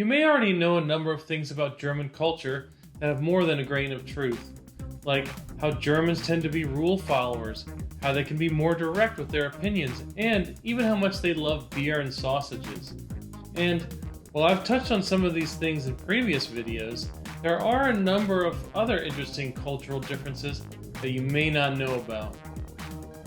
You may already know a number of things about German culture that have more than a grain of truth, like how Germans tend to be rule followers, how they can be more direct with their opinions, and even how much they love beer and sausages. And while I've touched on some of these things in previous videos, there are a number of other interesting cultural differences that you may not know about.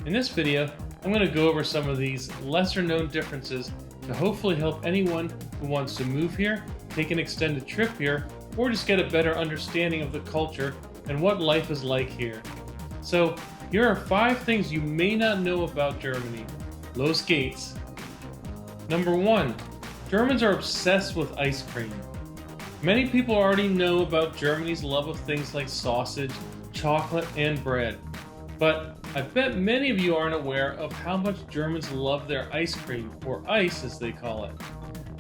In this video, I'm going to go over some of these lesser known differences to hopefully help anyone who wants to move here, take an extended trip here, or just get a better understanding of the culture and what life is like here. So, here are 5 things you may not know about Germany. Los geht's. Number 1. Germans are obsessed with ice cream. Many people already know about Germany's love of things like sausage, chocolate, and bread. But I bet many of you aren't aware of how much Germans love their ice cream, or ice as they call it.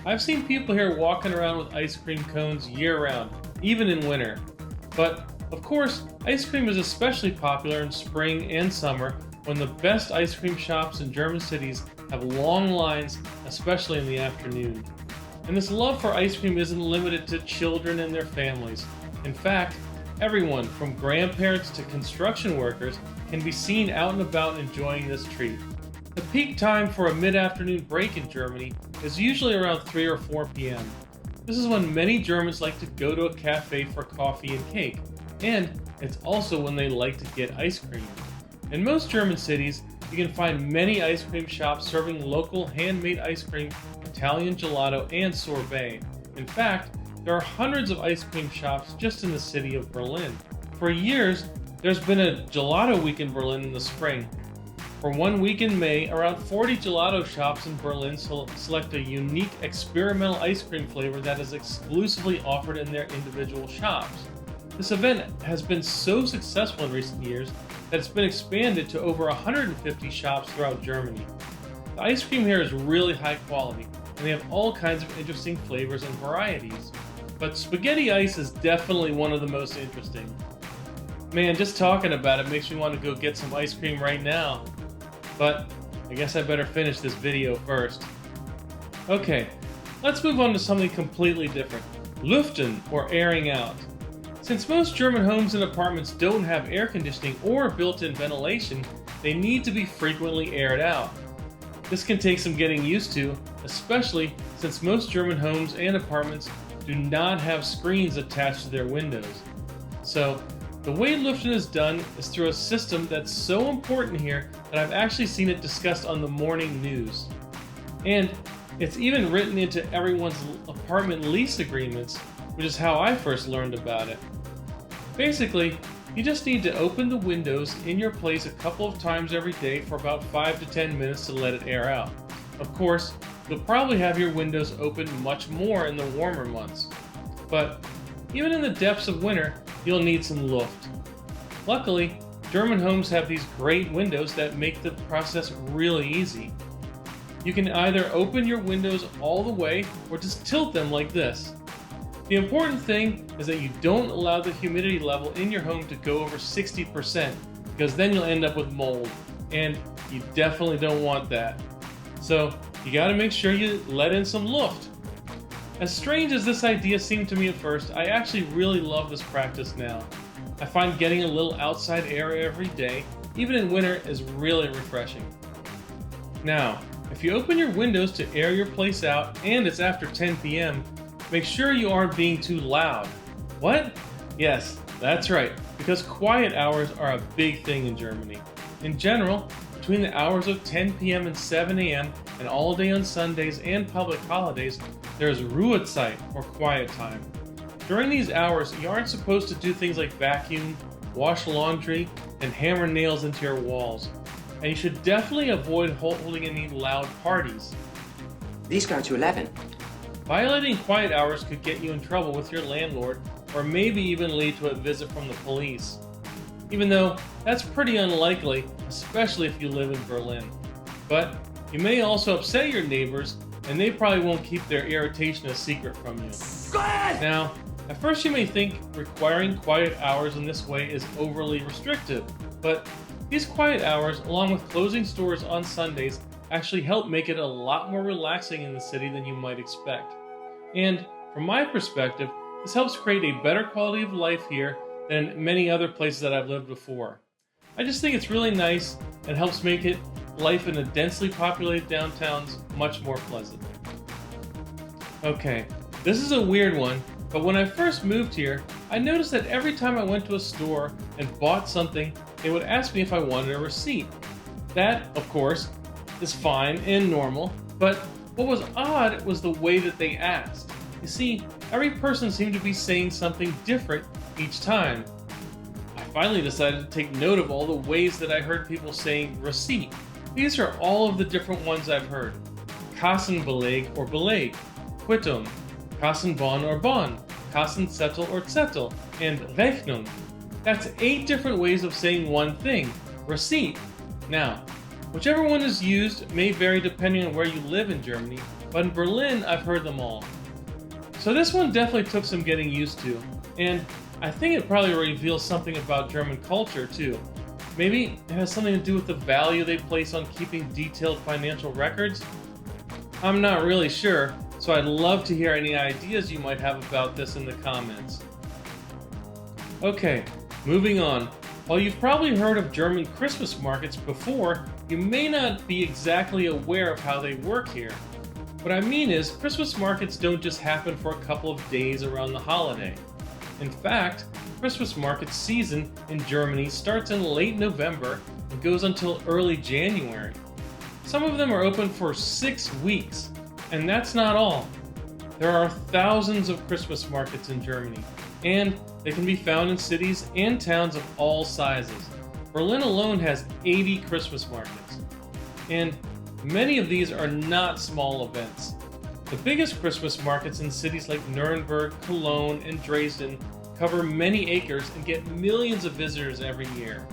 I've seen people here walking around with ice cream cones year-round, even in winter. But, of course, ice cream is especially popular in spring and summer when the best ice cream shops in German cities have long lines, especially in the afternoon. And this love for ice cream isn't limited to children and their families. In fact, everyone from grandparents to construction workers can be seen out and about enjoying this treat. The peak time for a mid-afternoon break in Germany is usually around 3 or 4 p.m. This is when many Germans like to go to a cafe for coffee and cake, and it's also when they like to get ice cream. In most German cities, you can find many ice cream shops serving local handmade ice cream, Italian gelato, and sorbet. In fact, there are hundreds of ice cream shops just in the city of Berlin. For years, there's been a gelato week in Berlin in the spring. For 1 week in May, around 40 gelato shops in Berlin select a unique experimental ice cream flavor that is exclusively offered in their individual shops. This event has been so successful in recent years that it's been expanded to over 150 shops throughout Germany. The ice cream here is really high quality, and they have all kinds of interesting flavors and varieties. But spaghetti ice is definitely one of the most interesting. Man, just talking about it makes me want to go get some ice cream right now. But I guess I better finish this video first. Okay, let's move on to something completely different. Lüften, or airing out. Since most German homes and apartments don't have air conditioning or built-in ventilation, they need to be frequently aired out. This can take some getting used to, especially since most German homes and apartments do not have screens attached to their windows. So, the way Lüften is done is through a system that's so important here that I've actually seen it discussed on the morning news. And it's even written into everyone's apartment lease agreements, which is how I first learned about it. Basically, you just need to open the windows in your place a couple of times every day for about 5 to 10 minutes to let it air out. Of course, you'll probably have your windows open much more in the warmer months. But even in the depths of winter, you'll need some Luft. Luckily, German homes have these great windows that make the process really easy. You can either open your windows all the way or just tilt them like this. The important thing is that you don't allow the humidity level in your home to go over 60%, because then you'll end up with mold, and you definitely don't want that. So you gotta make sure you let in some Luft. As strange as this idea seemed to me at first, I actually really love this practice now. I find getting a little outside air every day, even in winter, is really refreshing. Now, if you open your windows to air your place out and it's after 10 p.m., make sure you aren't being too loud. What? Yes, that's right, because quiet hours are a big thing in Germany. In general, between the hours of 10 p.m. and 7 a.m. and all day on Sundays and public holidays, there is Ruhezeit, or quiet time. During these hours, you aren't supposed to do things like vacuum, wash laundry, and hammer nails into your walls. And you should definitely avoid holding any loud parties. These go to 11. Violating quiet hours could get you in trouble with your landlord, or maybe even lead to a visit from the police. Even though that's pretty unlikely, especially if you live in Berlin. But you may also upset your neighbors, and they probably won't keep their irritation a secret from you. Now, at first you may think requiring quiet hours in this way is overly restrictive, but these quiet hours, along with closing stores on Sundays, actually help make it a lot more relaxing in the city than you might expect. And from my perspective, this helps create a better quality of life here than in many other places that I've lived before. I just think it's really nice and helps make life in the densely populated downtowns much more pleasant. Okay, this is a weird one, but when I first moved here, I noticed that every time I went to a store and bought something, they would ask me if I wanted a receipt. That, of course, is fine and normal, but what was odd was the way that they asked. You see, every person seemed to be saying something different each time. I finally decided to take note of all the ways that I heard people saying receipt. These are all of the different ones I've heard. Kassenbeleg or beleg, Quittung, Kassenbon or bon, Kassenzettel or Zettel, and Rechnung. That's 8 different ways of saying one thing, receipt. Now, whichever one is used may vary depending on where you live in Germany, but in Berlin I've heard them all. So this one definitely took some getting used to, and I think it probably reveals something about German culture too. Maybe it has something to do with the value they place on keeping detailed financial records? I'm not really sure, so I'd love to hear any ideas you might have about this in the comments. Okay, moving on. While you've probably heard of German Christmas markets before, you may not be exactly aware of how they work here. What I mean is, Christmas markets don't just happen for a couple of days around the holiday. In fact, Christmas market season in Germany starts in late November and goes until early January. Some of them are open for 6 weeks, and that's not all. There are thousands of Christmas markets in Germany, and they can be found in cities and towns of all sizes. Berlin alone has 80 Christmas markets, and many of these are not small events. The biggest Christmas markets in cities like Nuremberg, Cologne, and Dresden cover many acres and get millions of visitors every year.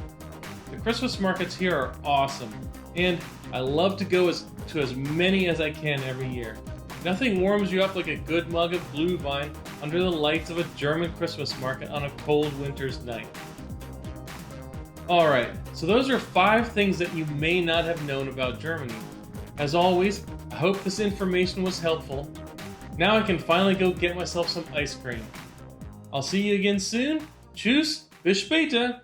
The Christmas markets here are awesome, and I love to go to as many as I can every year. Nothing warms you up like a good mug of Glühwein under the lights of a German Christmas market on a cold winter's night. Alright, so those are 5 things that you may not have known about Germany. As always, I hope this information was helpful. Now I can finally go get myself some ice cream. I'll see you again soon. Tschüss, bis später!